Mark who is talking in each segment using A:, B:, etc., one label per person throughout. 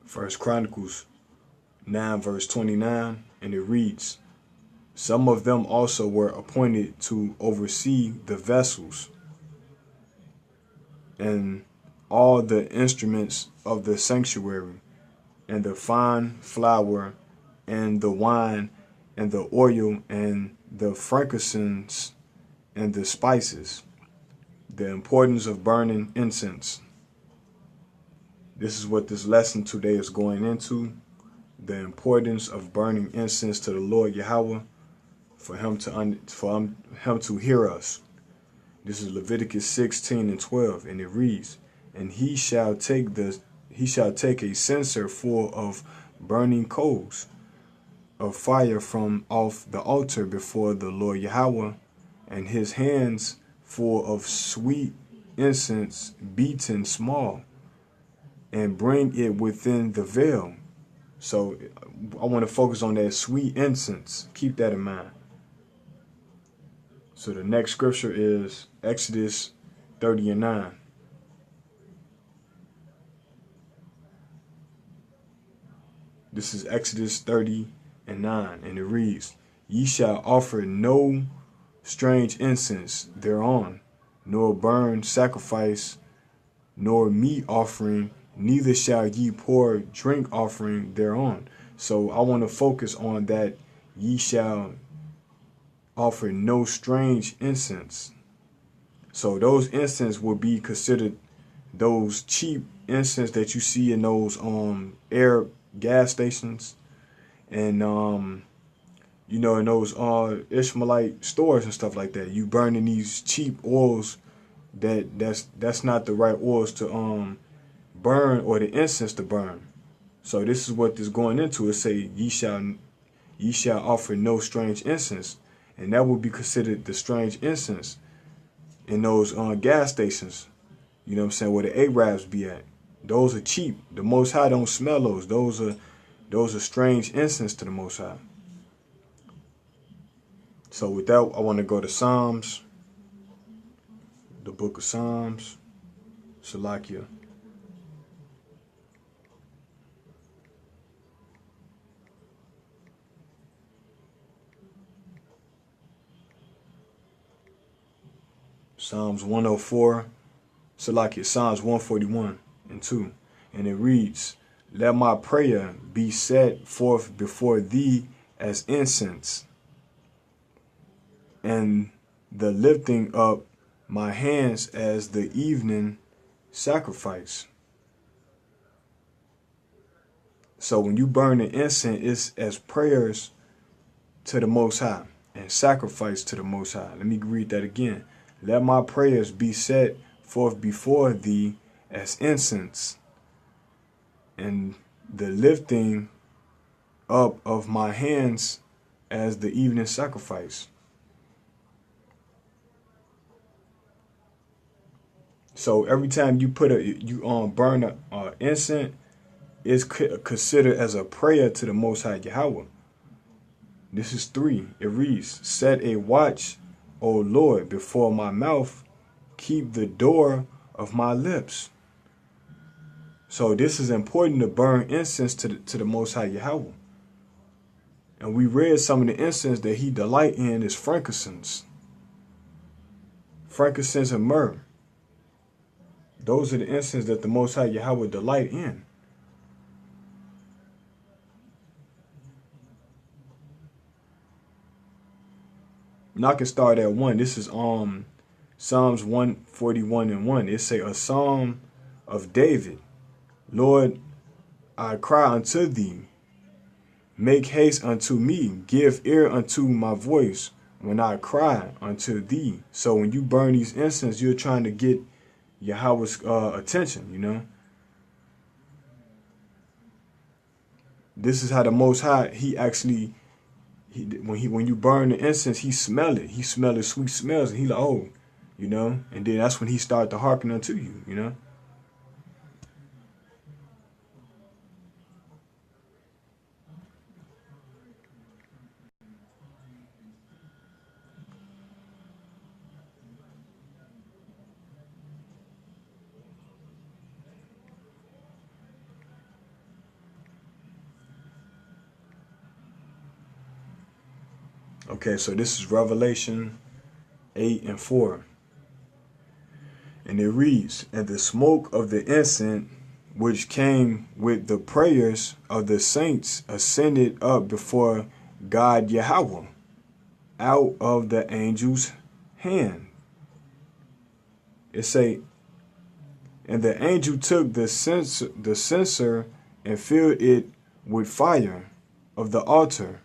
A: First Chronicles 9 verse 29, and it reads, some of them also were appointed to oversee the vessels and all the instruments of the sanctuary, and the fine flour, and the wine, and the oil, and the frankincense, and the spices. The importance of burning incense. This is what this lesson today is going into. The importance of burning incense to the Lord Yahweh, for him to hear us. This is Leviticus 16 and 12, and it reads, and he shall take a censer full of burning coals of fire from off the altar before the Lord Yahweh, and his hands full of sweet incense beaten small, and bring it within the veil. So I want to focus on that sweet incense. Keep that in mind. So the next scripture is Exodus 30 and 9. This is Exodus 30 and 9, and it reads, ye shall offer no strange incense thereon, nor burn sacrifice, nor meat offering, neither shall ye pour drink offering thereon. So I want to focus on that ye shall offer no strange incense. So those incense will be considered those cheap incense that you see in those Arab gas stations, and in those Ishmaelite stores and stuff like that. You burning these cheap oils that's not the right oils to burn, or the incense to burn. So this is what this going into. It say ye shall offer no strange incense, and that would be considered the strange incense in those gas stations. You know what I'm saying, where the Arabs be at. Those are cheap. The Most High don't smell those. Those are strange incense to the Most High. So with that, I want to go to Psalms, the book of Psalms, Salakia. Psalms 104, Salakia, Psalms 141 and 2. And it reads, let my prayer be set forth before thee as incense, and the lifting up my hands as the evening sacrifice. So when you burn the incense, it's as prayers to the Most High and sacrifice to the Most High. Let me read that again. Let my prayers be set forth before thee as incense, and the lifting up of my hands as the evening sacrifice. So every time you burn a incense, it's considered as a prayer to the Most High Yahweh. This is 3. It reads, set a watch, O Lord, before my mouth, keep the door of my lips. So this is important to burn incense to the Most High Yahweh. And we read some of the incense that he delight in is frankincense. Frankincense and myrrh. Those are the incense that the Most High Yahweh delight in. Now I can start at 1. This is Psalms 141 and 1. It say, a psalm of David. Lord, I cry unto thee. Make haste unto me. Give ear unto my voice when I cry unto thee. So when you burn these incense, you're trying to get Yahweh's attention, you know. This is how the Most High, when you burn the incense, he smell it. He smell the sweet smells, and he like, oh, you know. And then that's when he start to hearken unto you, you know. Okay, so this is Revelation 8 and 4. And it reads, "And the smoke of the incense which came with the prayers of the saints ascended up before God Yahweh out of the angel's hand." It say, "And the angel took the censer and filled it with fire of the altar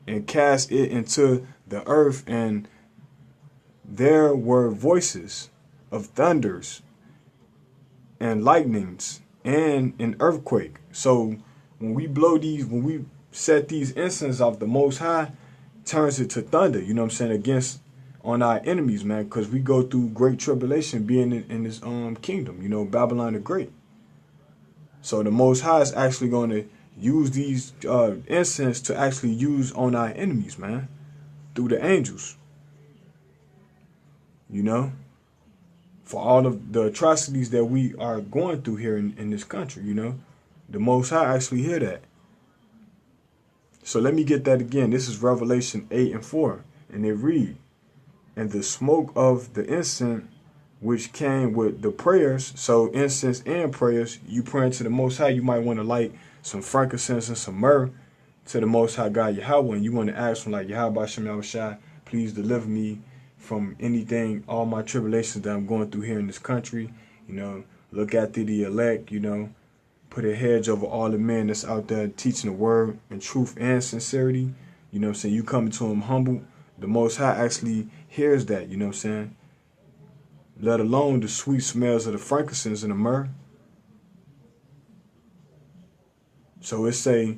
A: and cast it into the earth, and there were voices of thunders and lightnings and an earthquake." So when we set these incense off, the Most High turns it to thunder, you know what I'm saying, against on our enemies, man, because we go through great tribulation being in this kingdom, you know, Babylon the Great. So the Most High is actually going to use these incense to actually use on our enemies, man, through the angels, you know, for all of the atrocities that we are going through here in this country, you know. The Most High actually hear that. So let me get that again. This is Revelation 8 and 4. And it read, "And the smoke of the incense which came with the prayers," so incense and prayers, you praying to the Most High, you might want to light some frankincense and some myrrh to the Most High God Yahweh, and you want to ask him like, "Yahweh Shem Yahushai, please deliver me from anything, all my tribulations that I'm going through here in this country. You know, look after the elect, you know, put a hedge over all the men that's out there teaching the word in truth and sincerity." You know what I'm saying? You coming to him humble, the Most High actually hears that, you know what I'm saying? Let alone the sweet smells of the frankincense and the myrrh. So it say,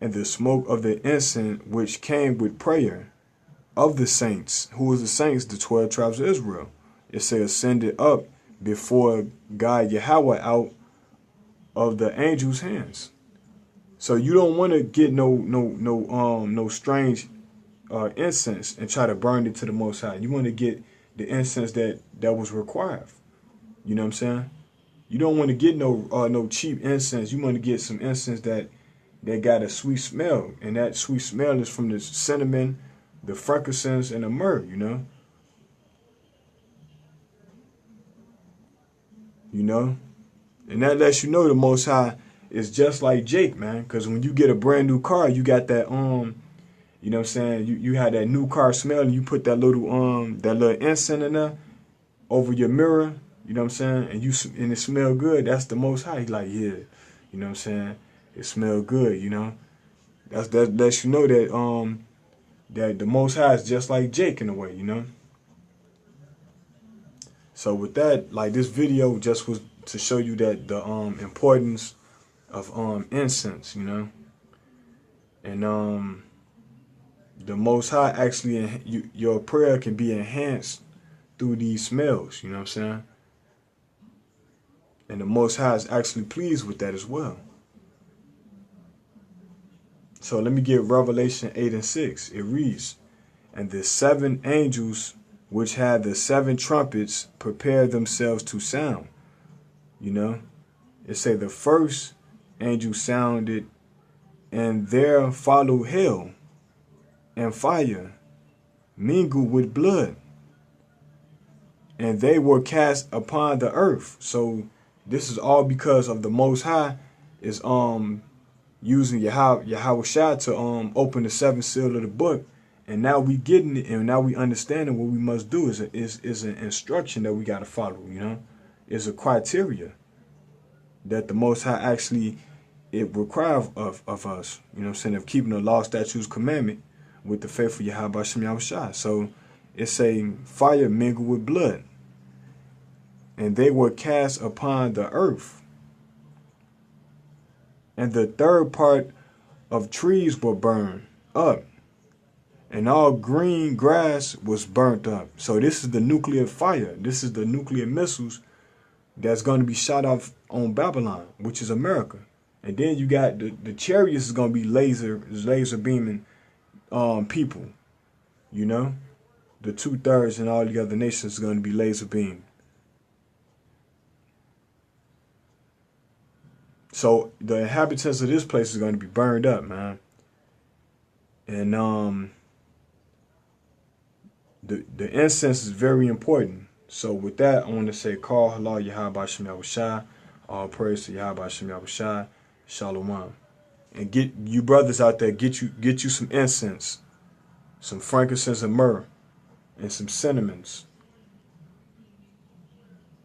A: "And the smoke of the incense which came with prayer of the saints." Who is the saints? The 12 tribes of Israel. It say ascended up before God Yahweh out of the angel's hands. So you don't want to get no strange incense and try to burn it to the Most High. You want to get the incense that was required. You know what I'm saying? You don't want to get no cheap incense. You want to get some incense that got a sweet smell, and that sweet smell is from the cinnamon, the frankincense, and the myrrh. You know, and that lets you know the Most High is just like Jake, man. Because when you get a brand new car, you got that you know what I'm saying? You had that new car smell, and you put that little incense in there over your mirror, you know what I'm saying? And it smell good. That's the Most High. He like, yeah, you know what I'm saying? It smell good, you know? That lets you know that that the Most High is just like Jake in a way, you know? So with that, like, this video just was to show you that the importance of incense, you know? And the Most High actually, your prayer can be enhanced through these smells, you know what I'm saying? And the Most High is actually pleased with that as well. So let me get Revelation 8 and 6. It reads, "And the 7 angels which had the 7 trumpets prepared themselves to sound." You know, it say the first angel sounded, and there followed hell and fire mingled with blood, and they were cast upon the earth. So this is all because of the Most High is using Yahweh Shai to open the 7th seal of the book, and now we getting it, and now we understanding what we must do is an instruction that we got to follow. You know, is a criteria that the Most High actually it requires of us. You know what I'm saying, of keeping the law, statutes, commandment with the faithful Yahweh Shem Yahushai. So it's saying fire mingled with blood, and they were cast upon the earth. And the third part of trees were burned up, and all green grass was burnt up. So this is the nuclear fire. This is the nuclear missiles that's going to be shot off on Babylon, which is America. And then you got the chariots is going to be laser beaming people. You know, the 2/3 and all the other nations is going to be laser beamed. So the inhabitants of this place is going to be burned up, man. And the incense is very important. So with that, I want to say, call halal Yahweh Shem Yahushai. All praise to Yahweh Shem Yahushai. Shalom. And get you brothers out there, get you some incense, some frankincense and myrrh, and some cinnamons.